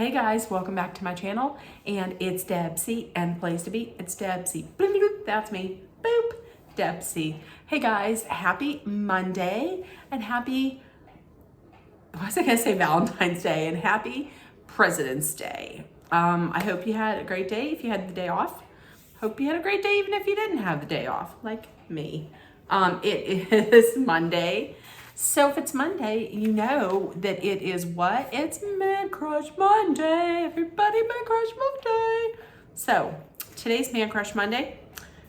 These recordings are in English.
Hey guys, welcome back to my channel, and it's Debsy, and place to be, it's Debsy. Bloop, bloop, that's me, boop, Debsy. Hey guys, happy Monday, and happy, what was I gonna say, Valentine's Day, and happy President's Day. I hope you had a great day if you had the day off. Hope you had a great day even if you didn't have the day off, like me. It is Monday. So if it's Monday, you know that it is what? It's Man Crush Monday. Everybody, Man Crush Monday. So today's Man Crush Monday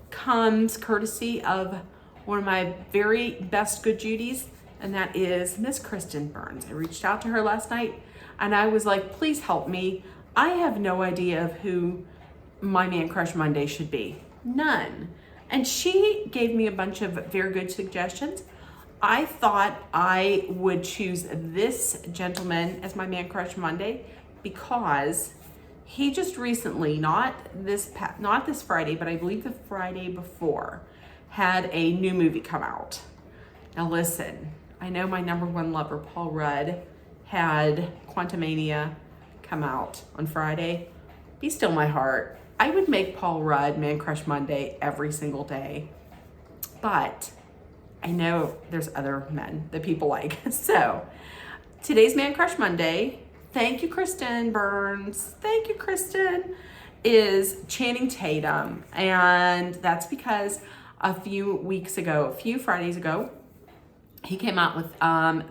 comes courtesy of one of my very best good Judies, and that is Miss Kristen Burns. I reached out to her last night and I was like, please help me. I have no idea of who my Man Crush Monday should be. None. And she gave me a bunch of very good suggestions. I thought I would choose this gentleman as my Man Crush Monday because he just recently, not this Friday, but I believe the Friday before, had a new movie come out. Now listen, I know my number one lover, Paul Rudd, had Quantumania come out on Friday. Be still my heart. I would make Paul Rudd Man Crush Monday every single day, but I know there's other men that people like. So today's Man Crush Monday, thank you, Kristen Burns. Thank you, Kristen, is Channing Tatum. And that's because a few Fridays ago, he came out with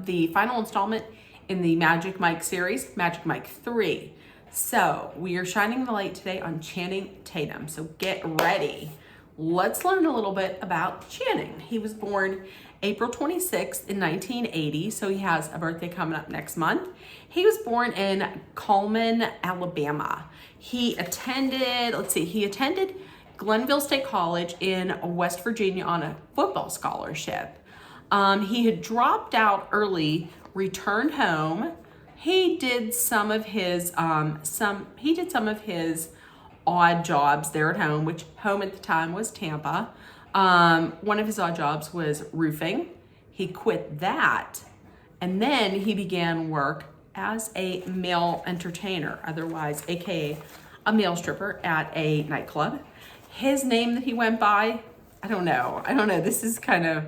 the final installment in the Magic Mike series, Magic Mike 3. So we are shining the light today on Channing Tatum. So get ready. Let's learn a little bit about Channing. He was born April 26th in 1980, so he has a birthday coming up next month. He was born in Cullman, Alabama. He attended Glenville State College in West Virginia on a football scholarship. He had dropped out early, returned home. He did some of his odd jobs there at home, which home at the time was Tampa. One of his odd jobs was roofing. He quit that, and then he began work as a male entertainer, otherwise AKA a male stripper at a nightclub. His name that he went by, I don't know, this is kind of,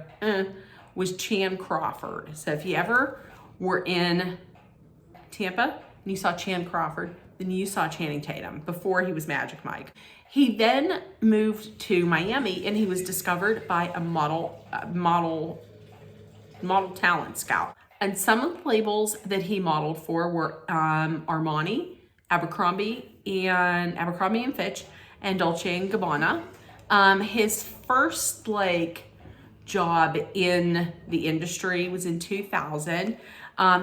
was Chan Crawford. So if you ever were in Tampa and you saw Chan Crawford, then you saw Channing Tatum before he was Magic Mike. He then moved to Miami and he was discovered by a model talent scout. And some of the labels that he modeled for were Armani, Abercrombie and Fitch, and Dolce & Gabbana. His first job in the industry was in 2000.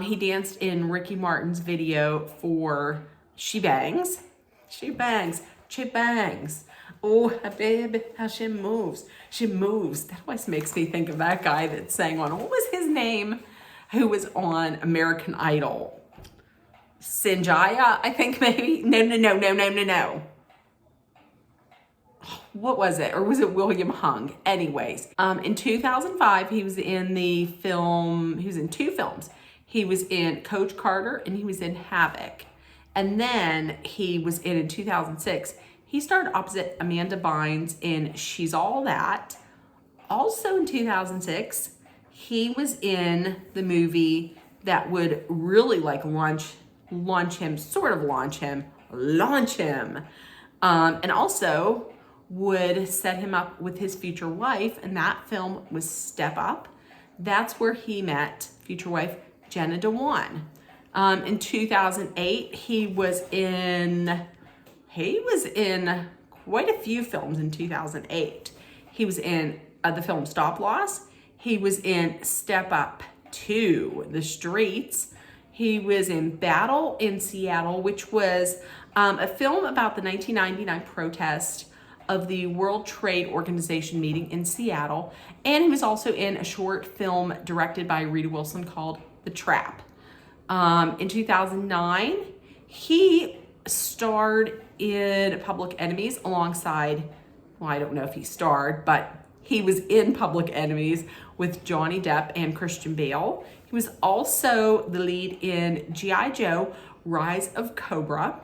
He danced in Ricky Martin's video for She Bangs. She Bangs. She Bangs. Oh, baby, how she moves. She moves. That always makes me think of that guy that sang on, what was his name? Who was on American Idol? Sanjaya, I think maybe. No. What was it? Or was it William Hung? Anyways, in 2005, he was in two films. He was in Coach Carter and he was in Havoc. And then he was in 2006, he starred opposite Amanda Bynes in She's All That. Also in 2006, he was in the movie that would really launch him, and also would set him up with his future wife, and that film was Step Up. That's where he met future wife Jenna Dewan. In 2008, he was in quite a few films in 2008. He was in the film Stop Loss. He was in Step Up 2, The Streets. He was in Battle in Seattle, which was a film about the 1999 protest of the World Trade Organization meeting in Seattle. And he was also in a short film directed by Rita Wilson called The Trap. In 2009, he starred in Public Enemies alongside, well, I don't know if he starred, but he was in Public Enemies with Johnny Depp and Christian Bale. He was also the lead in G.I. Joe, Rise of Cobra.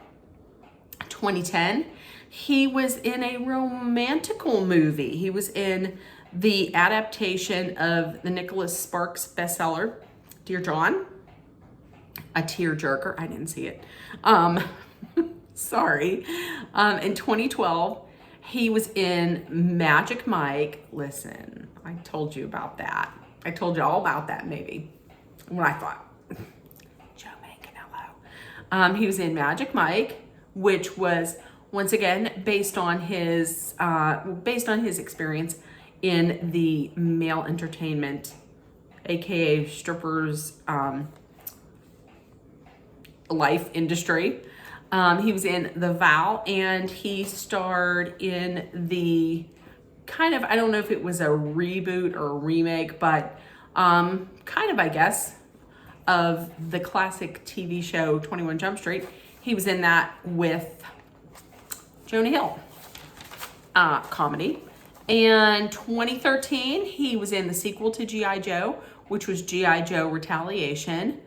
2010, he was in a romantical movie. He was in the adaptation of the Nicholas Sparks bestseller, Dear John. A tearjerker. I didn't see it. Sorry. In 2012, he was in Magic Mike. Listen, I told you about that. I told you all about that maybe. What I thought. Joe Manganiello. He was in Magic Mike, which was once again based on his experience in the male entertainment, aka strippers, life industry. He was in The Vow, and he starred in the kind of, I don't know if it was a reboot or a remake, but kind of, I guess, of the classic TV show 21 Jump Street. He was in that with Jonah Hill, comedy. And 2013, he was in the sequel to G.I. Joe, which was G.I. Joe Retaliation.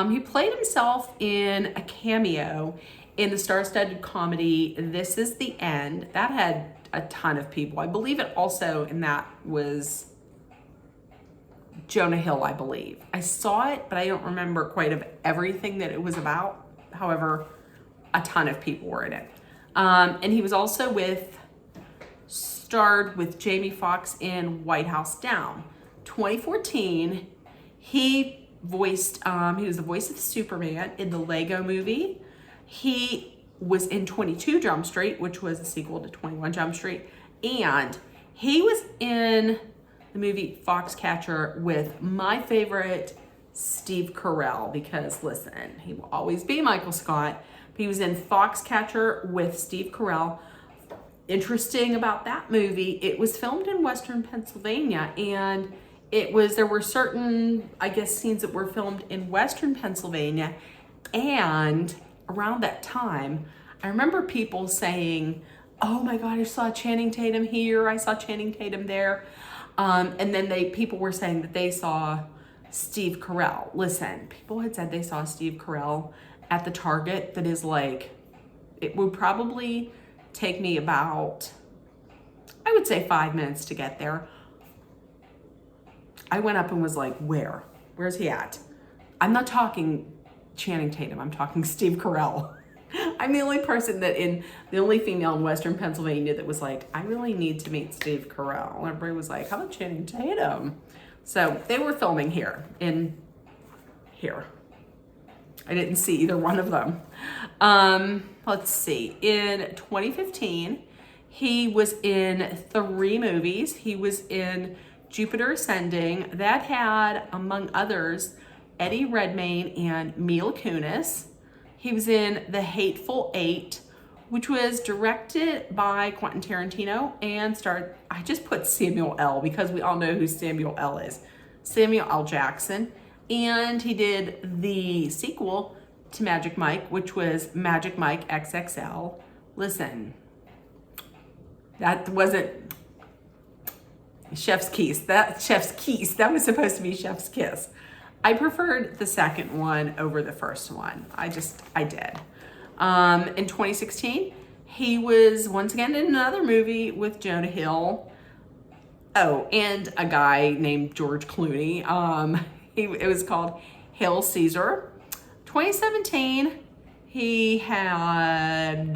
He played himself in a cameo in the star-studded comedy This Is the End. That had a ton of people. I believe it also in that was Jonah Hill, I believe. I saw it, but I don't remember quite of everything that it was about. However, a ton of people were in it. And he was also starred with Jamie Foxx in White House Down. 2014, he was the voice of Superman in the Lego movie. He was in 22 Jump Street, which was a sequel to 21 Jump Street. And he was in the movie Foxcatcher with my favorite, Steve Carell, because listen, he will always be Michael Scott. He was in Foxcatcher with Steve Carell. Interesting about that movie, it was filmed in Western Pennsylvania, and there were certain, I guess, scenes that were filmed in Western Pennsylvania. And around that time, I remember people saying, oh my God, I saw Channing Tatum here, I saw Channing Tatum there. And then people were saying that they saw Steve Carell. Listen, people had said they saw Steve Carell at the Target that is like, it would probably take me about, I would say 5 minutes to get there. I went up and was like, where's he at? I'm not talking Channing Tatum, I'm talking Steve Carell. I'm the only female in Western Pennsylvania that was like, I really need to meet Steve Carell. And everybody was like, how about Channing Tatum? So they were filming here. I didn't see either one of them. Let's see. In 2015, he was in 3 movies. He was in Jupiter Ascending. That had, among others, Eddie Redmayne and Mila Kunis. He was in The Hateful Eight, which was directed by Quentin Tarantino and starred, I just put Samuel L. because we all know who Samuel L. is. Samuel L. Jackson. And he did the sequel to Magic Mike, which was Magic Mike XXL. Listen, that wasn't Chef's Kiss. That was supposed to be Chef's Kiss. I preferred the second one over the first one. I did. In 2016, he was once again in another movie with Jonah Hill. Oh, and a guy named George Clooney. It was called Hail Caesar. 2017, he had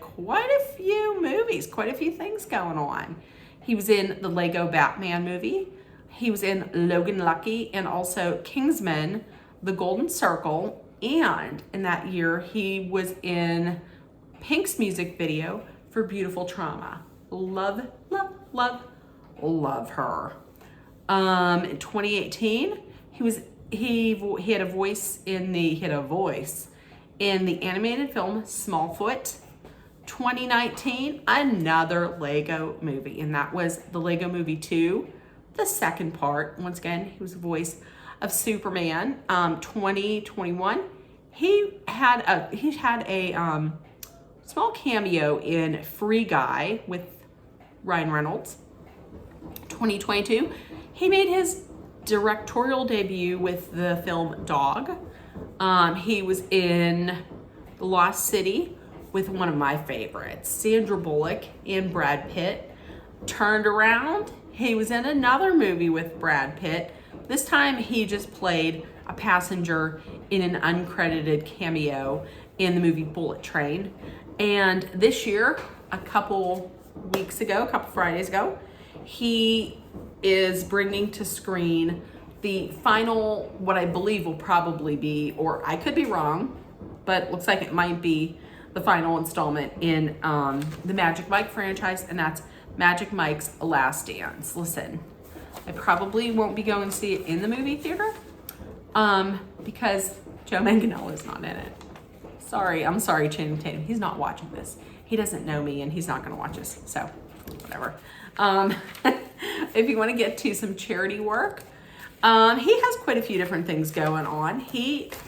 quite a few movies, quite a few things going on. He was in the Lego Batman movie. He was in Logan Lucky and also Kingsman, The Golden Circle. And in that year, he was in Pink's music video for Beautiful Trauma. Love, love, love, love her. In 2018, he had a voice in the animated film Smallfoot. 2019, another Lego movie, and that was the Lego Movie 2, the second part. Once again, he was the voice of Superman. 2021, he had a small cameo in Free Guy with Ryan Reynolds. 2022, he made his directorial debut with the film Dog. He was in The Lost City with one of my favorites, Sandra Bullock and Brad Pitt. Turned Around, he was in another movie with Brad Pitt. This time he just played a passenger in an uncredited cameo in the movie Bullet Train. And this year, a couple Fridays ago, he is bringing to screen the final, what I believe will probably be, or I could be wrong, but looks like it might be the final installment in the Magic Mike franchise, and that's Magic Mike's Last Dance. Listen, I probably won't be going to see it in the movie theater because Joe Manganiello is not in it. I'm sorry, Channing Tatum. He's not watching this. He doesn't know me, and he's not going to watch this, so whatever. If you want to get to some charity work, he has quite a few different things going on.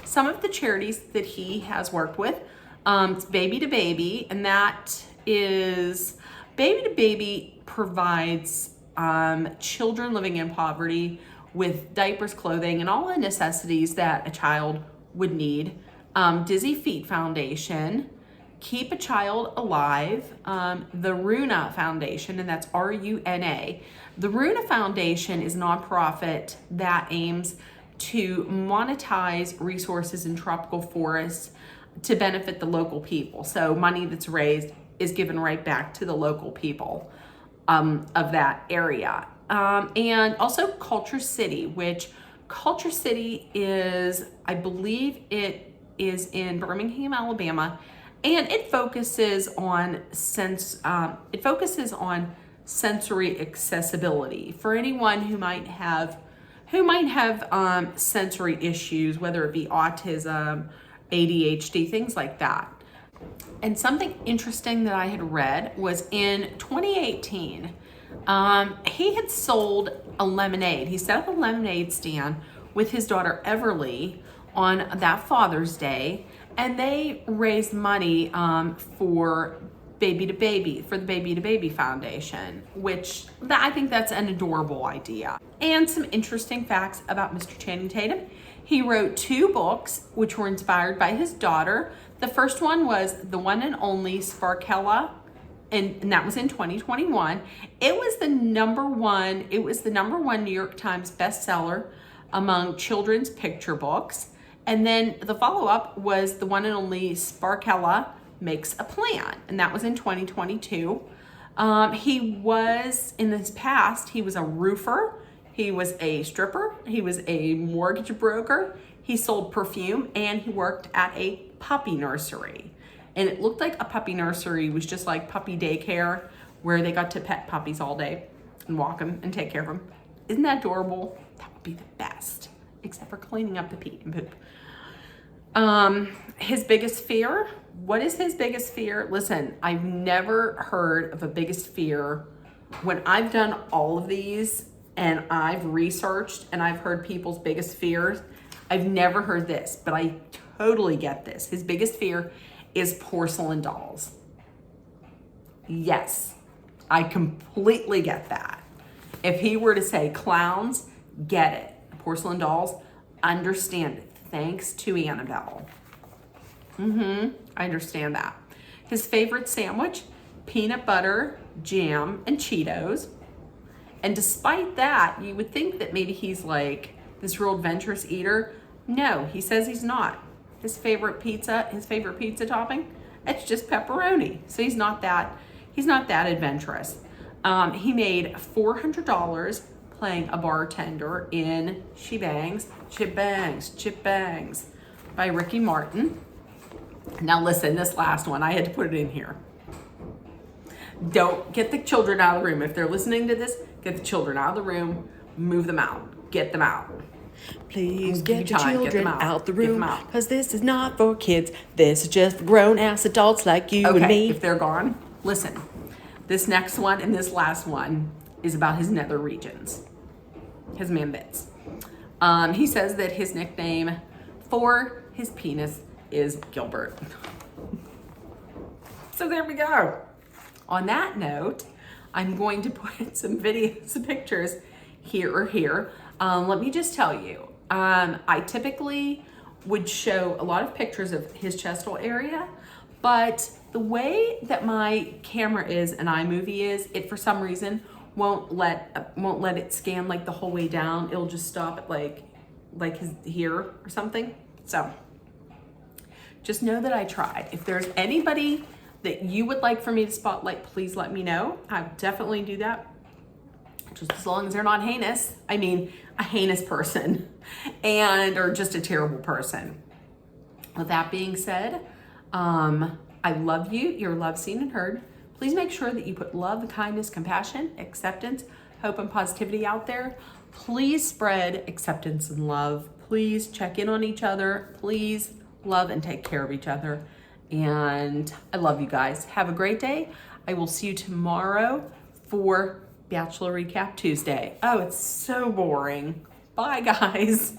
Some of the charities that he has worked with, it's Baby to Baby, and that is Baby to Baby provides children living in poverty with diapers, clothing, and all the necessities that a child would need. Dizzy Feet Foundation, Keep a Child Alive, the Runa Foundation, and that's RUNA. The Runa Foundation is a nonprofit that aims to monetize resources in tropical forests to benefit the local people. So money that's raised is given right back to the local people of that area. And also Culture City, which Culture City is, I believe it is in Birmingham, Alabama, and it focuses on sensory accessibility for anyone who might have sensory issues, whether it be autism, ADHD, things like that. And something interesting that I had read was in 2018, he had sold a lemonade. He set up a lemonade stand with his daughter Everly on that Father's Day, and they raised money for the Baby to Baby Foundation, which I think that's an adorable idea. And some interesting facts about Mr. Channing Tatum. He wrote 2 books which were inspired by his daughter. The first one was The One and Only Sparkella, and that was in 2021. It was the number one New York Times bestseller among children's picture books. And then the follow-up was The One and Only Sparkella Makes a Plan, and that was in 2022. He was, in his past, he was a roofer, he was a stripper, he was a mortgage broker, he sold perfume, and he worked at a puppy nursery. And it looked like a puppy nursery was just like puppy daycare, where they got to pet puppies all day and walk them and take care of them. Isn't that adorable? That would be the best, except for cleaning up the pee and poop. His biggest fear. What is his biggest fear? Listen, I've never heard of a biggest fear. When I've done all of these and I've researched and I've heard people's biggest fears, I've never heard this, but I totally get this. His biggest fear is porcelain dolls. Yes, I completely get that. If he were to say clowns, get it. Porcelain dolls, understand it. Thanks to Annabelle. I understand that. His favorite sandwich, peanut butter, jam, and Cheetos. And despite that, you would think that maybe he's like this real adventurous eater. No, he says he's not. His favorite pizza topping, it's just pepperoni. So he's not that adventurous. He made $400 playing a bartender in She Bangs by Ricky Martin. Now listen, this last one, I had to put it in here. Don't get the children out of the room. If they're listening to this, get the children out of the room, move them out, get them out. Please get your children out the room, because this is not for kids. This is just for grown-ass adults like you and me. If they're gone, listen. This next one and this last one is about his nether regions, his man bits. He says that his nickname for his penis is Gilbert. So there we go. On that note, I'm going to put some videos, some pictures here or here. Let me just tell you, I typically would show a lot of pictures of his chestal area, but the way that my camera is and iMovie is, it for some reason won't let it scan like the whole way down. It'll just stop at like his here or something. So just know that I tried. If there's anybody that you would like for me to spotlight, please let me know. I'll definitely do that. Just as long as they're not heinous. I mean, a heinous person or just a terrible person. With that being said, I love you. You're loved, seen, and heard. Please make sure that you put love, kindness, compassion, acceptance, hope, and positivity out there. Please spread acceptance and love. Please check in on each other. Please love and take care of each other. And I love you guys. Have a great day. I will see you tomorrow for Bachelor Recap Tuesday. Oh, it's so boring. Bye, guys.